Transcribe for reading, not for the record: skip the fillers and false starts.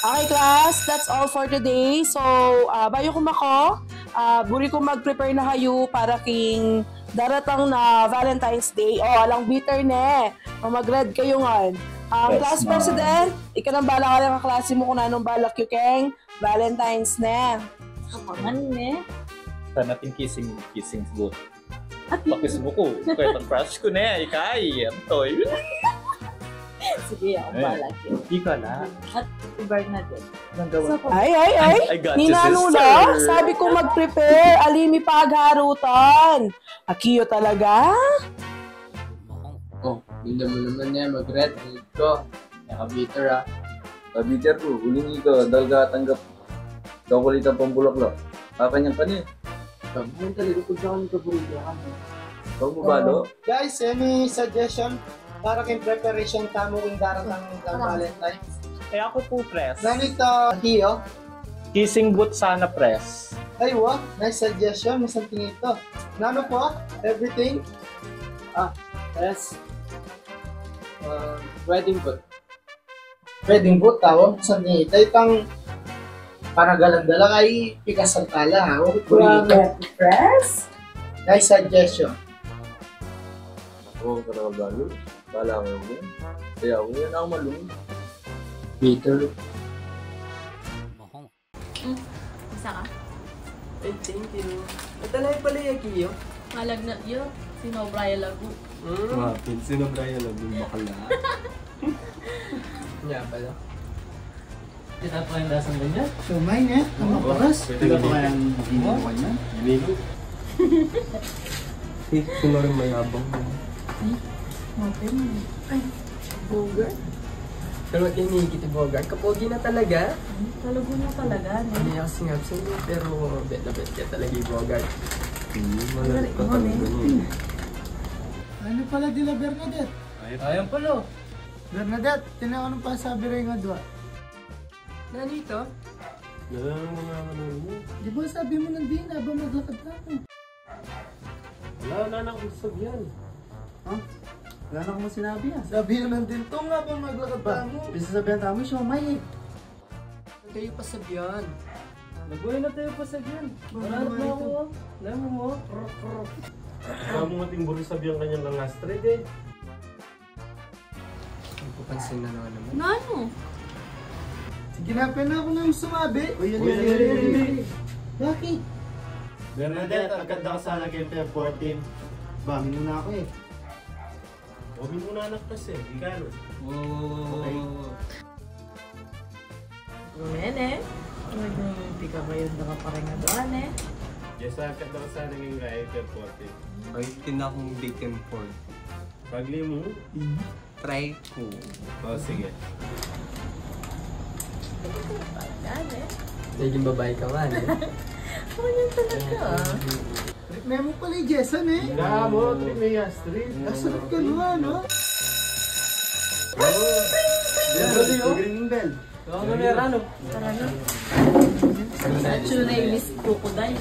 Okay, class, that's all for today. So, bayo ko buri ko mag-prepare na kayo para king daratang na Valentine's Day. Oh, alang bitter ne. Mag-red kayo nga. Class president, ikaw nang bala ka lang ang klase mo kung anong balak yung keng Valentine's ne. Kapangan ne. Sa nating kissing booth. Pakis mo ko. Kaya crush ko na ikay. Antoy. Sige, ako balak yun. Ika na. At Bernadette. Ay. I got you, Ninanula, sister. sabi ko mag-prepare. Alimi pagharutan. Akiyo talaga? Oh, hindi mo naman niya mag-red. Ko, naka-bitter Kabiter ko, huling ikaw, dahil ka tanggap kakulit ang pambulaklak. Kakanyang ka niya. Kamuhan talaga kung saan ka bulihan. Ikaw mo balo? Guys, any suggestion para kay preparation tamo kung daratang Valentine's? Eh ako po, press. Ganito, Hiyo. Kissing booth sana, press. Ay, wow, nice suggestion. Masang tingin ito. Nano po? Everything? Yes. Wedding boot. Wedding boot, tawag. Masang tingin ito. Itang paragalan-dala kay pikasartala, ha? Press? Nice suggestion. Oo, ka balo. Bala ko yun. Kaya ako yan ako malungin. Bitter. Isa ka? Ay, thank you. Natalay pala yung kiyo. Malag na yun. Sino Brian Lagu? Mapin, sino Brian lang yung bakala? Nga pala. Kita pa yung lasang ganyan? Sumay niya. Ang oras. Kita pa kayang ginawa niya? Ginigo. Eh, kung nga rin mayabang mo. Ay, Bogart? Pero inikiti Bogart, kapogi na talaga. Talago na talaga, ne? Hindi kasi nga sa inyo, pero bet na bet ka talaga yung Bogart. Malag ka talaga niya. Ano pala dila Bernadette? Ayan pala. Bernadette, tinanong pa sabi rin nga dua. Nanito? Galang mga ano mo. Di ba sabi mo nandun na ba maglakad na ako? Wala na kusog yan. Wala na akong sinabi Sabi na nandun to nga ba maglakad na mo? Bisa sabihan tamo siya, may Huwag kayo pasabihan. Nabuhay na tayo pa sa yan. Mararap na ako. Alam mo mo? Kaya mo ating buri sabihan kanyang lang astrid eh. Ang pupansin na naman. Nano? Sige na, pwede ako nang sumabi. Uy, Bakit? Bernadette, agad na ka sana kay Feb 14. Bami muna ako eh. Huwag mo na anak kasi. Ikano. Okay. Nene? Hindi ka kayo nakaparinga doon, eh. Yes, agad na ka sana ngayon kay Feb 14. Ay, tinakong bacon pork. Pagli mo? Try ko. O, sige. Talaga, eh. Naging babae ka man eh. Ano yan talaga? Memo pala yung Jason eh. Nga mo, trip may astrid. Kasunod ka naman, no? Green bell. Oo, meron. Tara na. Sa tuna yung miss crocodile.